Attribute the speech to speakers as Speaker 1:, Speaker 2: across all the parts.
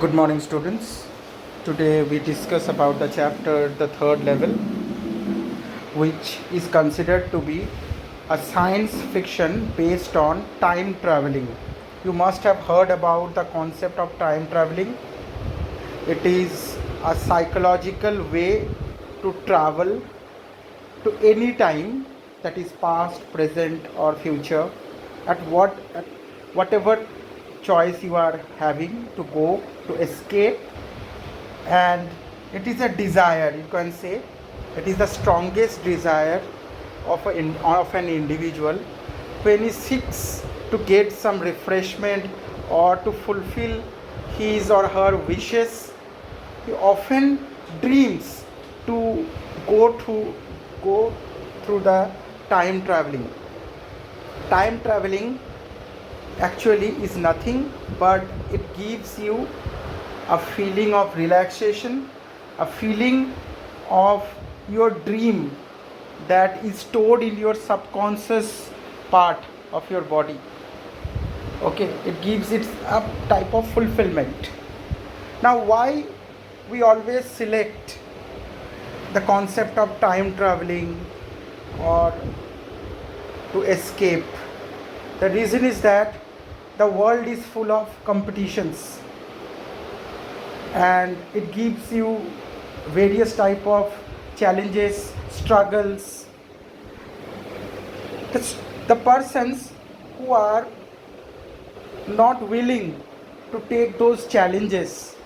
Speaker 1: Good morning, students. Today we discuss about the chapter the third level, which is considered to be a science fiction based on time traveling. You must have heard about the concept of time traveling. It is a psychological way to travel to any time, that is past, present or future, at whatever choice you are having to go to escape. And it is a desire, you can say it is the strongest desire of an individual when he seeks to get some refreshment or to fulfill his or her wishes. He often dreams to go through the time traveling. Time traveling actually is nothing but it gives you a feeling of relaxation, a feeling of your dream that is stored in your subconscious part of your body. Okay, it gives it a type of fulfillment. Now, why we always select the concept of time traveling or to escape? The reason is that the world is full of competitions and it gives you various type of challenges, struggles. The persons who are not willing to take those challenges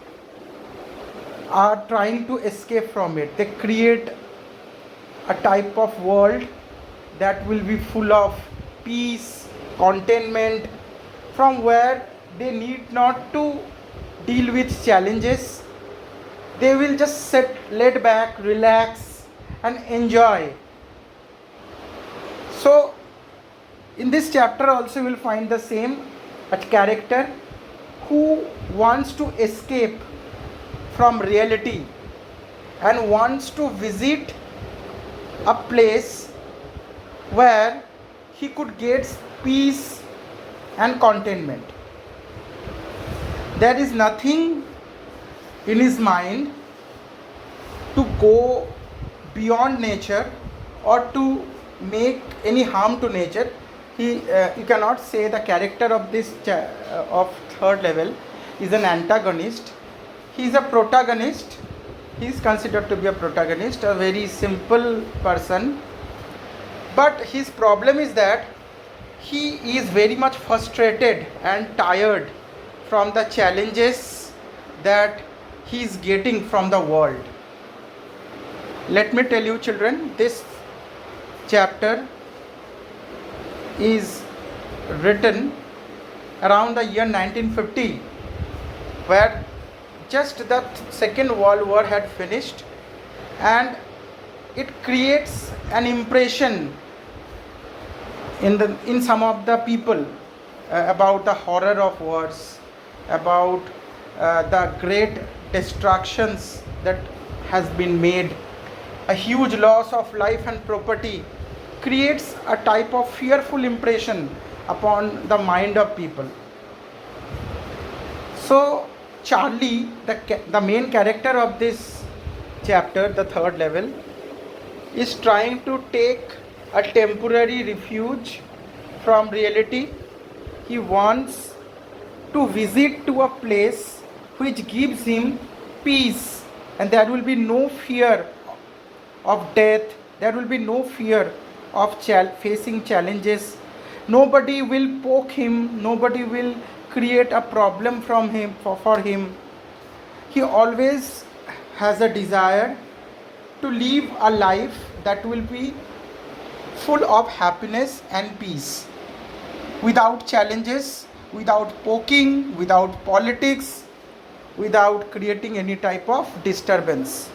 Speaker 1: are trying to escape from it. They create a type of world that will be full of peace, contentment, from where they need not to deal with challenges. They will just sit laid back, relax and enjoy. So in this chapter also you will find the same, a character who wants to escape from reality and wants to visit a place where he could get peace and contentment. There is nothing in his mind to go beyond nature or to make any harm to nature. You cannot say the character of this of third level is an antagonist. He is a protagonist. He is considered to be a protagonist, a very simple person. But his problem is that he is very much frustrated and tired from the challenges that he is getting from the world. Let me tell you, children, this chapter is written around the year 1950, where just the Second World War had finished, and it creates an impression in some of the people about the horror of wars, about the great destructions that has been made. A huge loss of life and property creates a type of fearful impression upon the mind of people. So Charlie, the main character of this chapter, the third level, is trying to take a temporary refuge from reality. He wants to visit to a place which gives him peace, and there will be no fear of death, there will be no fear of facing challenges. Nobody will poke him, nobody will create a problem from him for him. He always has a desire to live a life that will be full of happiness and peace, without challenges, without poking, without politics, without creating any type of disturbance.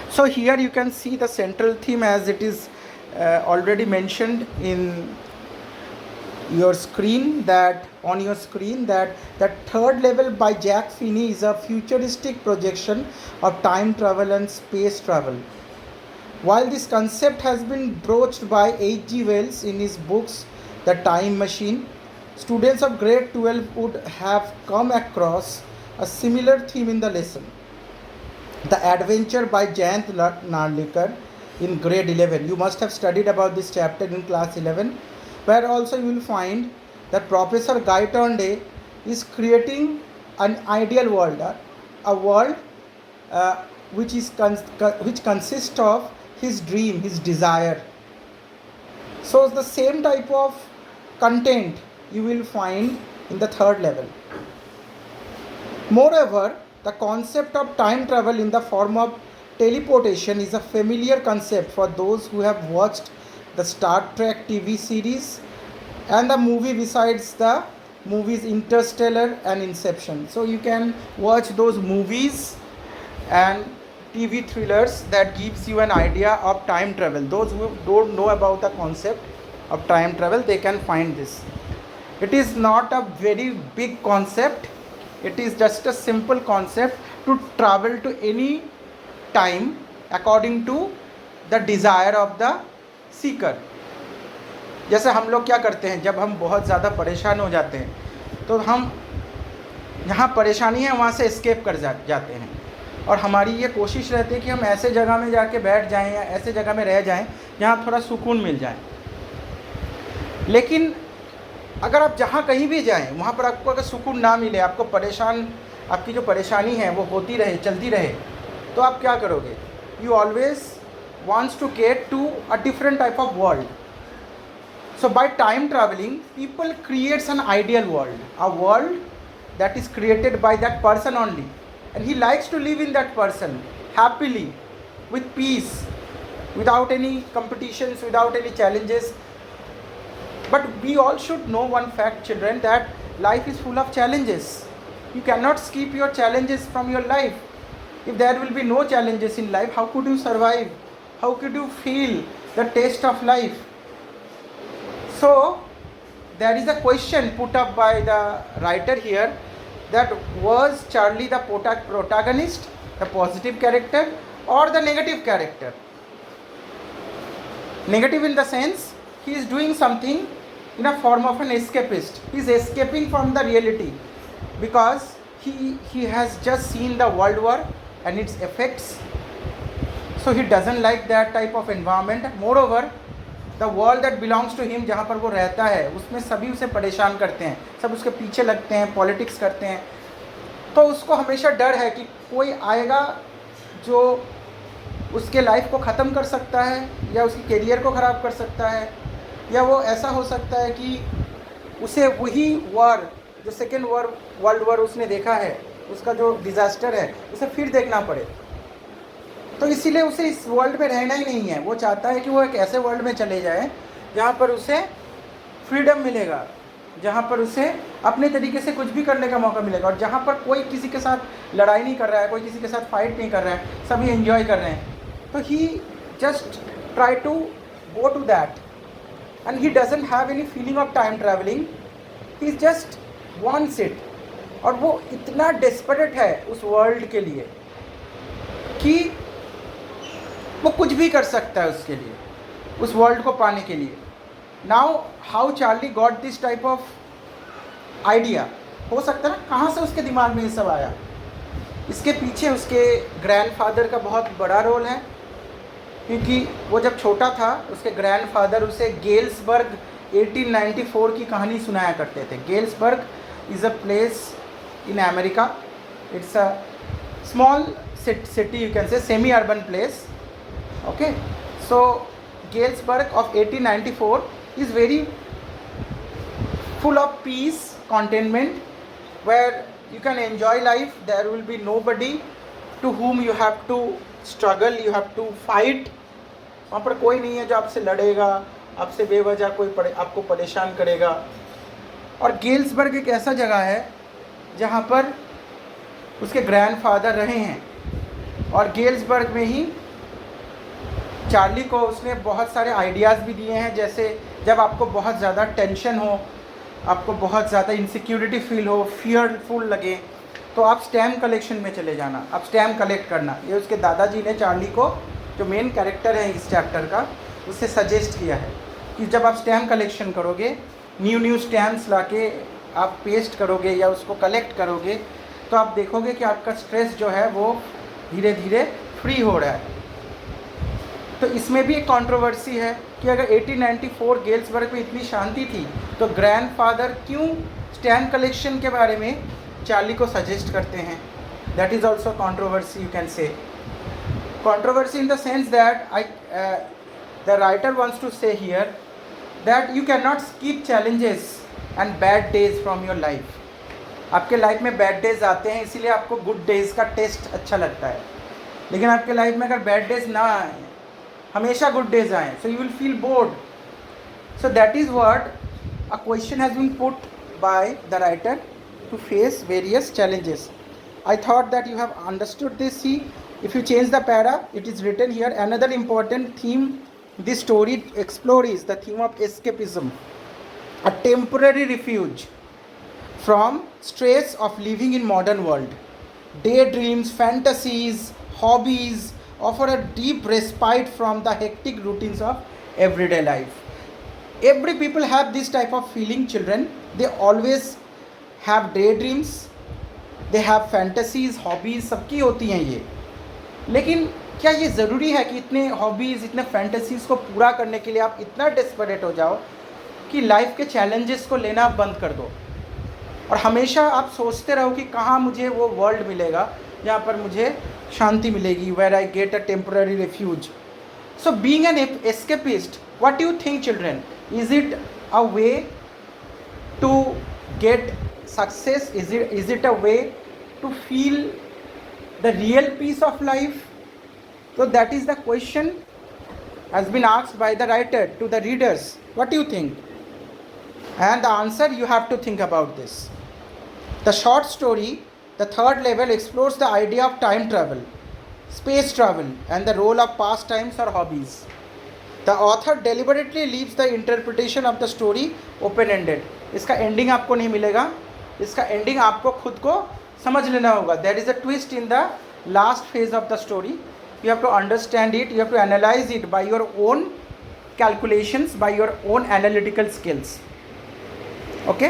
Speaker 1: So here you can see the central theme, as it is already mentioned in your screen, that third level by Jack Finney is a futuristic projection of time travel and space travel. While this concept has been broached by H.G. Wells in his books The Time Machine, students of grade 12 would have come across a similar theme in the lesson. The Adventure by Jayant Narlikar in grade 11. You must have studied about this chapter in class 11, where also you will find that Professor Gaitonde is creating an ideal world, a world which consists of his dream, his desire. So the same type of content you will find in the third level. Moreover, the concept of time travel in the form of teleportation is a familiar concept for those who have watched the Star Trek TV series and the movie besides the movies Interstellar and Inception. So you can watch those movies and TV thrillers that gives you an idea of time travel. Those who don't know about the concept of time travel, they can find this. It is not a very big concept. It is just a simple concept to travel to any time according to the desire of the seeker. जैसे हम लोग क्या करते हैं, जब हम बहुत ज़्यादा परेशान हो जाते हैं तो हम जहाँ परेशानी है वहाँ से एस्केप कर जाते हैं, और हमारी ये कोशिश रहती है कि हम ऐसे जगह में जाके बैठ जाएं या ऐसे जगह में रह जाएं जहाँ थोड़ा सुकून मिल जाए. लेकिन अगर आप जहाँ कहीं भी जाएं वहाँ पर आपको अगर सुकून ना मिले, आपकी जो परेशानी है वो होती रहे, चलती रहे, तो आप क्या करोगे? You always wants to get to a different type of world. So by time traveling, people creates an ideal world, a world that is created by that person only, and he likes to live in that person happily, with peace, without any competitions, without any challenges. But we all should know one fact, children, that life is full of challenges. You cannot skip your challenges from your life. If there will be no challenges in life, how could you survive? How could you feel the taste of life? So there is a question put up by the writer here, that was Charlie the protagonist, the positive character, or the negative character? Negative in the sense he is doing something in a form of an escapist. He is escaping from the reality because he has just seen the world war and its effects. So he doesn't like that type of environment. Moreover, the world that belongs to him, जहाँ पर वो रहता है, उसमें सभी उसे परेशान करते हैं, सब उसके पीछे लगते हैं, पॉलिटिक्स करते हैं. तो उसको हमेशा डर है कि कोई आएगा जो उसके लाइफ को ख़त्म कर सकता है, या उसकी करियर को ख़राब कर सकता है, या वो ऐसा हो सकता है कि उसे वही वॉर, जो सेकेंड वर्ल्ड वॉर उसने देखा है, उसका जो डिज़ास्टर है, उसे फिर देखना पड़े. तो इसीलिए उसे इस वर्ल्ड में रहना ही नहीं है. वो चाहता है कि वो एक ऐसे वर्ल्ड में चले जाए जहाँ पर उसे फ्रीडम मिलेगा, जहाँ पर उसे अपने तरीके से कुछ भी करने का मौका मिलेगा, और जहाँ पर कोई किसी के साथ लड़ाई नहीं कर रहा है, कोई किसी के साथ फाइट नहीं कर रहा है, सभी एंजॉय कर रहे हैं. तो he just try to go to that, and he doesn't have any feeling of time travelling. He just wants it. और वो इतना डेस्परेट है उस वर्ल्ड के लिए कि वो कुछ भी कर सकता है उसके लिए, उस वर्ल्ड को पाने के लिए. Now how Charlie got this type of idea? हो सकता है ना कहाँ से उसके दिमाग में ये सब आया. इसके पीछे उसके ग्रैंडफादर का बहुत बड़ा रोल है, क्योंकि वो जब छोटा था उसके ग्रैंडफादर उसे गेल्सबर्ग 1894 की कहानी सुनाया करते थे. Galesburg is a place in America. It's a small city, you can say semi-urban place. Okay, so Galesburg of 1894 is very full of peace, contentment, where you can enjoy life. There will be nobody to whom you have to struggle, you have to fight. वहाँ पर कोई नहीं है जो आपसे लड़ेगा, आपसे बेवजह कोई आपको परेशान करेगा. और गेल्सबर्ग एक ऐसा जगह है जहाँ पर उसके ग्रैंडफादर रहे हैं, और गेल्सबर्ग में ही चार्ली को उसने बहुत सारे आइडियाज़ भी दिए हैं. जैसे जब आपको बहुत ज़्यादा टेंशन हो, आपको बहुत ज़्यादा इनसिक्योरिटी फील हो, फियरफुल लगे, तो आप स्टैम्प कलेक्शन में चले जाना, आप स्टैम्प कलेक्ट करना. ये उसके दादाजी ने चार्ली को, जो मेन कैरेक्टर है इस चैप्टर का, उससे सजेस्ट किया है कि जब आप स्टैम्प कलेक्शन करोगे, न्यू स्टैम्प्स लाके आप पेस्ट करोगे या उसको कलेक्ट करोगे, तो आप देखोगे कि आपका स्ट्रेस जो है वो धीरे धीरे फ्री हो रहा है। तो इसमें भी एक कंट्रोवर्सी है कि अगर 1894 गेल्सबर्ग में इतनी शांति थी तो ग्रैंडफादर क्यों स्टैम्प कलेक्शन के बारे में चार्ली को सजेस्ट करते हैं। That is also controversy, you can say controversy in the sense that the writer wants to say here that you cannot skip challenges and bad days from your life. आपके life में bad days आते हैं इसीलिए आपको good days का test अच्छा लगता है, लेकिन आपके लाइफ में अगर बैड डेज ना आए, हमेशा गुड डेज आए, so you will feel bored. So that is what a question has been put by the writer to face various challenges. I thought that you have understood this. See, if you change the para, it is written here. Another important theme this story explores is the theme of escapism, a temporary refuge from stress of living in modern world. Daydreams, fantasies, hobbies offer a deep respite from the hectic routines of everyday life. Every people have this type of feeling, children. They always have daydreams, they have fantasies, hobbies, सबकी होती हैं ये। लेकिन क्या ये ज़रूरी है कि इतने हॉबीज़, इतने फैंटेसीज़ को पूरा करने के लिए आप इतना डेस्परेट हो जाओ कि लाइफ के चैलेंजेस को लेना बंद कर दो और हमेशा आप सोचते रहो कि कहाँ मुझे वो वर्ल्ड मिलेगा जहाँ पर मुझे शांति मिलेगी, where I get a temporary refuge. So being an escapist, what do you think children? Is it a way to get success? Is it a way to feel the real peace of life? So that is the question has been asked by the writer to the readers. What do you think? And the answer, you have to think about this. The short story, the third level, explores the idea of time travel, space travel, and the role of pastimes or hobbies. The author deliberately leaves the interpretation of the story open-ended. इसका ending आपको नहीं मिलेगा, इसका ending आपको खुद को समझ लेना होगा. There is a twist in the last phase of the story. You have to understand it, you have to analyze it by your own calculations, by your own analytical skills. Okay?